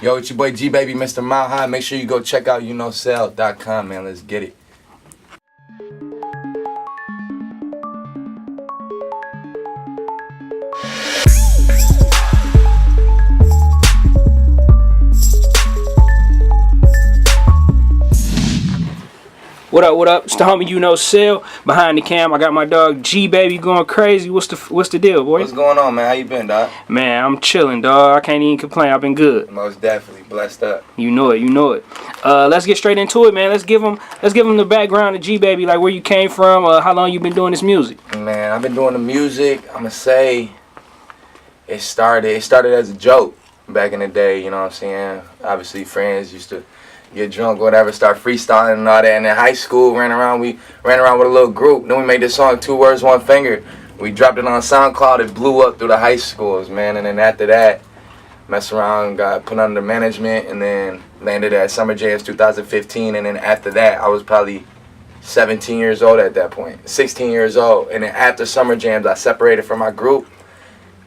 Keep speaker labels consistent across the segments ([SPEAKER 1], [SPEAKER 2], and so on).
[SPEAKER 1] Yo, it's your boy GeeBaby, Mr. Mile High. Make sure you go check out Uknowcell.com, man. Let's get it.
[SPEAKER 2] What up, what up? It's the homie Uknowcell. Behind the cam, I got my dog GeeBaby going crazy. What's the deal, boy?
[SPEAKER 1] What's going on, man? How you been, dog?
[SPEAKER 2] Man, I'm chilling, dog. I can't even complain. I've been good.
[SPEAKER 1] Most definitely. Blessed up.
[SPEAKER 2] You know it, you know it. Let's get straight into it, man. Let's give them the background of GeeBaby, like where you came from, how long you been doing this music.
[SPEAKER 1] Man, I've been doing the music. I'ma say it started as a joke back in the day, you know what I'm saying? Obviously friends used to get drunk, whatever, start freestyling and all that. And in high school, we ran around with a little group. Then we made this song, 2 Words, 1 Finger. We dropped it on SoundCloud. It blew up through the high schools, man. And then after that, messed around, got put under management, and then landed at Summer Jams 2015. And then after that, I was probably 17 years old at that point, 16 years old. And then after Summer Jams, I separated from my group,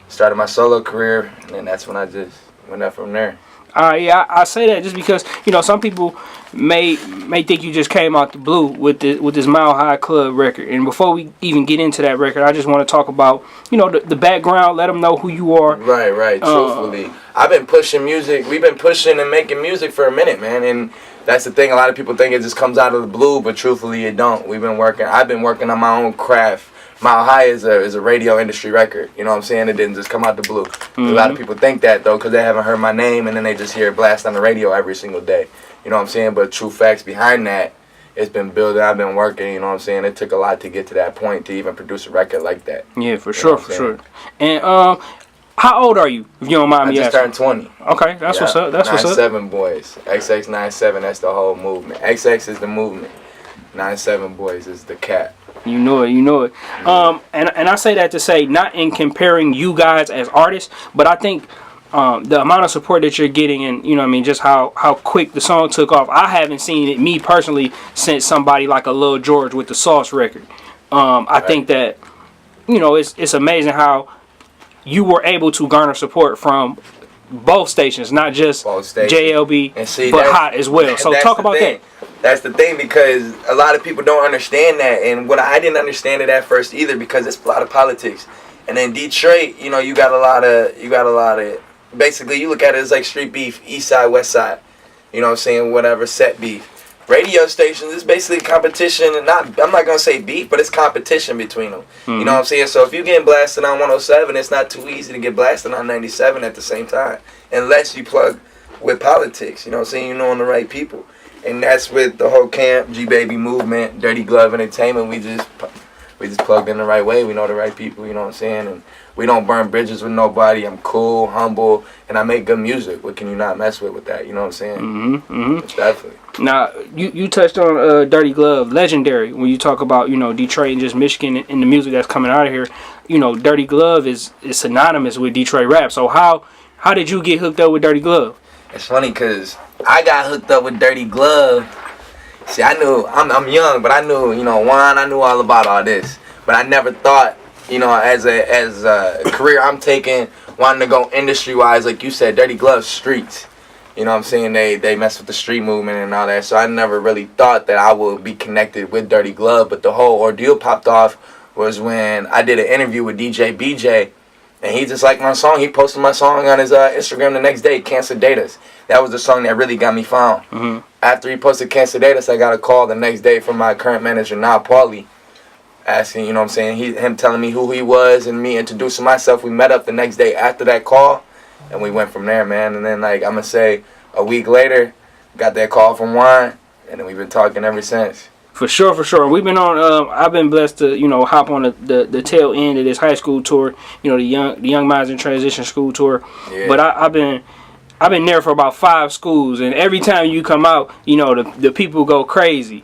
[SPEAKER 1] started my solo career, and then that's when I just went up from there.
[SPEAKER 2] Yeah, I say that just because, you know, some people may think you just came out the blue with this Mile High Club record. And before we even get into that record, I just want to talk about, you know, the background. Let them know who you are.
[SPEAKER 1] Right. Truthfully, I've been pushing music. We've been pushing and making music for a minute, man. And that's the thing. A lot of people think it just comes out of the blue, but truthfully, it don't. I've been working on my own craft. Mile High is a radio industry record. You know what I'm saying? It didn't just come out the blue. A lot of people think that, though, because they haven't heard my name, and then they just hear it blast on the radio every single day. You know what I'm saying? But true facts behind that, it's been building. I've been working. You know what I'm saying? It took a lot to get to that point to even produce a record like that.
[SPEAKER 2] Yeah, for sure. And how old are you, if you don't mind me asking?
[SPEAKER 1] I just turned 20.
[SPEAKER 2] Okay, that's what's up. That's what's up.
[SPEAKER 1] 97 boys. XX 97, that's the whole movement. XX is the movement. 97 boys is the cat.
[SPEAKER 2] You know it. And I say that to say, not in comparing you guys as artists, but I think the amount of support that you're getting, and you know what I mean, just how quick the song took off. I haven't seen it, me personally, since somebody like a Lil George with the Sauce record. I think that, you know, it's amazing how you were able to garner support from both stations, not just JLB,
[SPEAKER 1] and see,
[SPEAKER 2] but Hot as well. So talk about that.
[SPEAKER 1] That's the thing, because a lot of people don't understand that, and I didn't understand it at first either, because it's a lot of politics. And in Detroit, you know, you got a lot of basically, you look at it as like street beef, east side, west side, you know what I'm saying, whatever, set beef. Radio stations is basically competition, and I'm not gonna say beef, but it's competition between them. You know what I'm saying? So if you're getting blasted on 107, it's not too easy to get blasted on 97 at the same time, unless you plug with politics. You know what I'm saying? You know, on the right people. And that's with the whole camp, GeeBaby movement, Dirty Glove Entertainment. We just plugged in the right way. We know the right people, you know what I'm saying? And we don't burn bridges with nobody. I'm cool, humble, and I make good music. What can you not mess with that? You know what I'm saying? Definitely. Now,
[SPEAKER 2] you touched on Dirty Glove, legendary. When you talk about, you know, Detroit and just Michigan and the music that's coming out of here, you know, Dirty Glove is synonymous with Detroit rap. So how did you get hooked up with Dirty Glove?
[SPEAKER 1] It's funny because I got hooked up with Dirty Glove. See, I knew, I'm young, but I knew, you know, Juan, I knew all about all this. But I never thought, you know, as a career I'm taking, wanting to go industry-wise, like you said, Dirty Glove, streets. You know what I'm saying? They mess with the street movement and all that. So I never really thought that I would be connected with Dirty Glove. But the whole ordeal popped off was when I did an interview with DJ BJ. And he just liked my song. He posted my song on his Instagram the next day, Cancer Datas. That was the song that really got me found. After he posted Cancer Datas, I got a call the next day from my current manager, now Paulie, asking, you know what I'm saying, him telling me who he was and me introducing myself. We met up the next day after that call, and we went from there, man. And then, like, I'm going to say, a week later, got that call from Juan, and then we've been talking ever since.
[SPEAKER 2] For sure. We've been on. I've been blessed to, you know, hop on the tail end of this high school tour. You know, the Young Minds in Transition school tour. Yeah. But I've been there for about 5 schools, and every time you come out, you know, the people go crazy.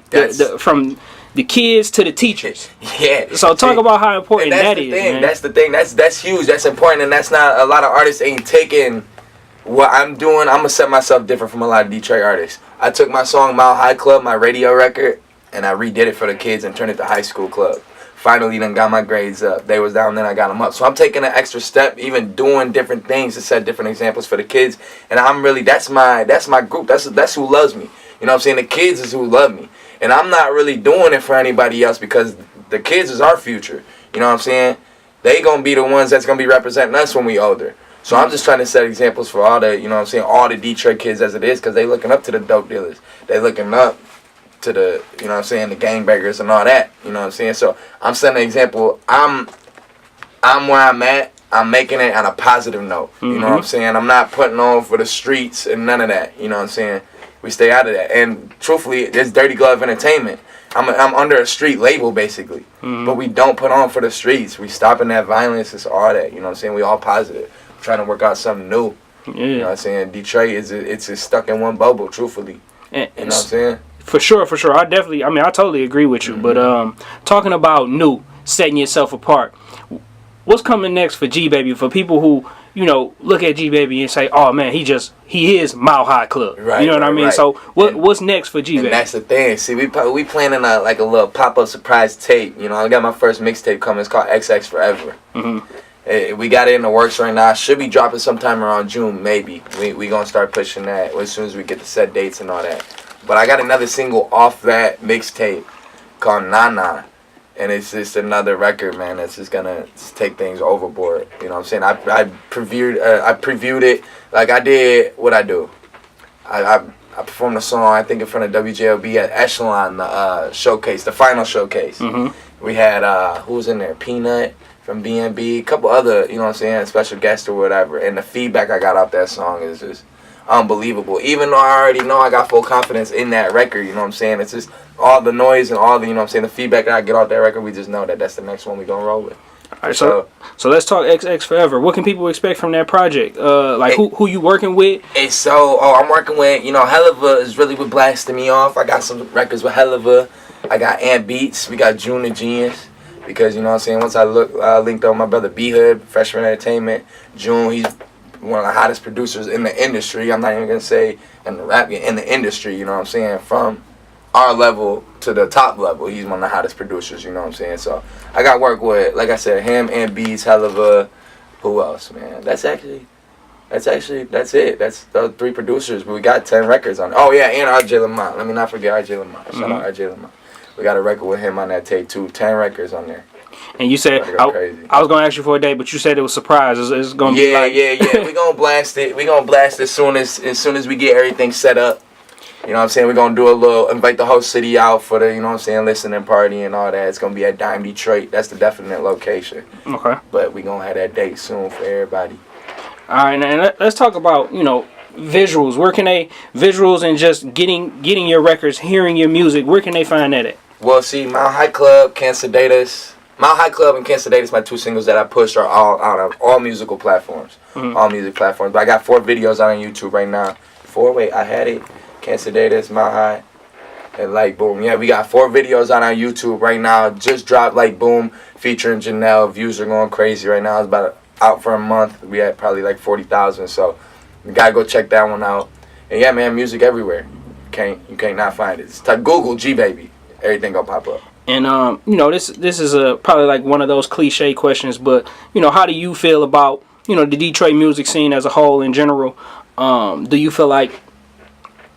[SPEAKER 2] From the kids to the teachers.
[SPEAKER 1] Yeah.
[SPEAKER 2] So talk about how important that is, man.
[SPEAKER 1] That's the thing. That's huge. That's important, and that's not a lot of artists ain't taking what I'm doing. I'm gonna set myself different from a lot of Detroit artists. I took my song Mile High Club, my radio record, and I redid it for the kids and turned it to High School Club. finally done got my grades up. They was down, then I got them up. So I'm taking an extra step, even doing different things to set different examples for the kids. And I'm really, that's my group. That's who loves me. You know what I'm saying? The kids is who love me. And I'm not really doing it for anybody else because the kids is our future. You know what I'm saying? They gonna be the ones that's gonna be representing us when we older. So I'm just trying to set examples for all the, you know what I'm saying, all the Detroit kids as it is, because they looking up to the dope dealers. They looking up to the, you know what I'm saying, the gangbangers and all that. You know what I'm saying? So I'm setting an example. I'm where I'm at. I'm making it on a positive note. You know what I'm saying? I'm not putting on for the streets and none of that. You know what I'm saying? We stay out of that. And truthfully, it's Dirty Glove Entertainment. I'm under a street label, basically. But we don't put on for the streets. We stopping that violence. It's all that. You know what I'm saying? We all positive. Trying to work out something new. Yeah. You know what I'm saying? Detroit it's stuck in one bubble, truthfully. You know what I'm saying? For sure.
[SPEAKER 2] I totally agree with you. But talking about new, setting yourself apart, what's coming next for GeeBaby? For people who, you know, look at GeeBaby and say, oh man, he is Mile High Club. Right. You know what I mean? Right. So what's next for GeeBaby?
[SPEAKER 1] And that's the thing. See, we planning a little pop-up surprise tape. You know, I got my first mixtape coming. It's called XX Forever. We got it in the works right now. Should be dropping sometime around June, maybe. We gonna start pushing that as soon as we get the set dates and all that. But I got another single off that mixtape called Nana, and it's just another record, man. That's just gonna take things overboard. You know what I'm saying? I previewed it like I did what I do. I performed a song, I think, in front of WJLB at Echelon, the showcase, the final showcase. We had who was in there? Peanut from BNB, a couple other, you know what I'm saying, special guests or whatever. And the feedback I got off that song is just unbelievable. Even though I already know I got full confidence in that record, you know what I'm saying? It's just all the noise and all the, you know what I'm saying, the feedback that I get off that record, we just know that that's the next one we gonna roll with.
[SPEAKER 2] All right, so let's talk XX Forever. What can people expect from that project? Who you working with?
[SPEAKER 1] I'm working with, you know, Helliva is really what blasting me off. I got some records with Helliva. I got Ant Beats. We got June the Genius. Because, you know what I'm saying, once I linked up with my brother B-Hood, Freshman Entertainment. June, he's one of the hottest producers in the industry. I'm not even going to say in the rap, in the industry, you know what I'm saying, from our level to the top level. He's one of the hottest producers, you know what I'm saying. So I got work with, like I said, him and Beats, Helliva. Who else, man? That's it. That's those 3 producers, but we got 10 records on it. Oh, yeah, and RJ Lamont. Let me not forget RJ Lamont. Shout out RJ Lamont. We got a record with him on that tape too. 10 records on there.
[SPEAKER 2] And you said I was gonna ask you for a date, but you said it was a surprise. It's gonna be like
[SPEAKER 1] We gonna blast it. We gonna blast it as soon as we get everything set up. You know what I'm saying? We're gonna do invite the whole city out for the, you know what I'm saying, listening party and all that. It's gonna be at Dime Detroit. That's the definite location. Okay. But we gonna have that date soon for everybody.
[SPEAKER 2] All right, and let's talk about, you know, visuals. Where can they visuals and just getting your records, hearing your music? Where can they find that at?
[SPEAKER 1] Well, see, Mile High Club, Cancer Datas. Mile High Club and Cancer Datas, my 2 singles that I pushed, are all on all musical platforms. All music platforms. But I got 4 videos on YouTube right now. 4? Wait, I had it. Cancer Datas, Mile High, and Like Boom. Yeah, we got 4 videos on our YouTube right now. Just dropped Like Boom featuring Janelle. Views are going crazy right now. It's about out for a month. We had probably like 40,000. So you gotta go check that one out. And yeah, man, music everywhere. You can't not find it. Just Google GeeBaby. Everything gonna pop up.
[SPEAKER 2] And you know, this is probably like one of those cliche questions, but you know, how do you feel about, you know, the Detroit music scene as a whole in general? Do you feel like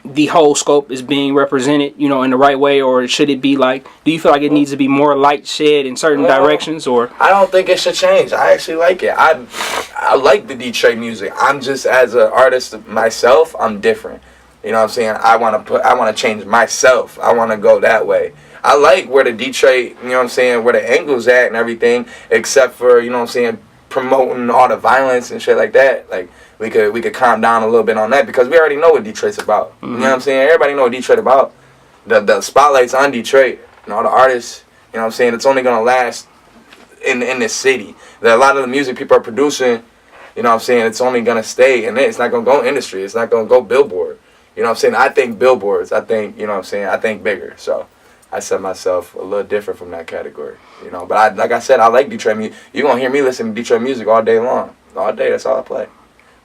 [SPEAKER 2] the whole scope is being represented, you know, in the right way, or should it be like? Do you feel like it needs to be more light shed in certain directions, or?
[SPEAKER 1] I don't think it should change. I actually like it. I like the Detroit music. I'm just, as an artist myself, I'm different. You know what I'm saying? I want to change myself. I want to go that way. I like where the Detroit, you know what I'm saying, where the angle's at and everything, except for, you know what I'm saying, promoting all the violence and shit like that. Like, we could calm down a little bit on that, because we already know what Detroit's about. You know what I'm saying? Everybody know what Detroit about. The spotlight's on Detroit and all the artists. You know what I'm saying? It's only gonna last in this city. A lot of the music people are producing, you know what I'm saying, it's only gonna stay in it. It's not gonna go industry. It's not gonna go Billboard. You know what I'm saying? I think billboards. I think, you know what I'm saying, I think bigger. So I set myself a little different from that category. You know, but like I said, I like Detroit music. You're gonna hear me listen to Detroit music all day long. All day, that's all I play.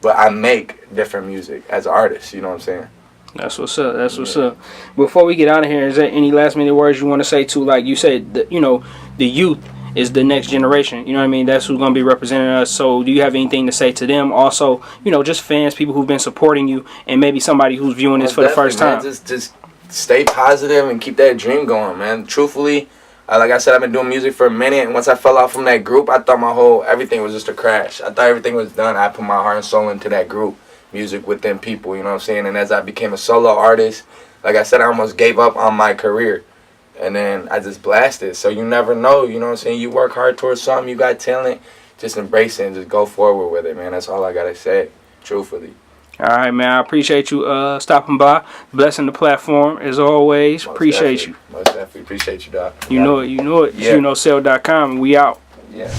[SPEAKER 1] But I make different music as an artist, you know what I'm saying?
[SPEAKER 2] That's what's up. That's what's up. Before we get out of here, is there any last minute words you want to say to, like you said, you know, the youth is the next generation. You know what I mean? That's who's gonna be representing us. So do you have anything to say to them? Also, you know, just fans, people who've been supporting you, and maybe somebody who's viewing this for the first time.
[SPEAKER 1] Man, just stay positive and keep that dream going, man. Truthfully, like I said, I've been doing music for a minute, and once I fell off from that group, I thought everything was just a crash. I thought everything was done. I put my heart and soul into that group, music within people, you know what I'm saying? And as I became a solo artist, like I said, I almost gave up on my career. And then I just blasted. So you never know, you know what I'm saying? You work hard towards something, you got talent, just embrace it and just go forward with it, man. That's all I gotta say, truthfully.
[SPEAKER 2] All right, man. I appreciate you stopping by, blessing the platform as always. Appreciate you.
[SPEAKER 1] Most definitely appreciate you, Doc.
[SPEAKER 2] You know it.
[SPEAKER 1] Yeah.
[SPEAKER 2] Uknowcell.com. We out.
[SPEAKER 1] Yeah.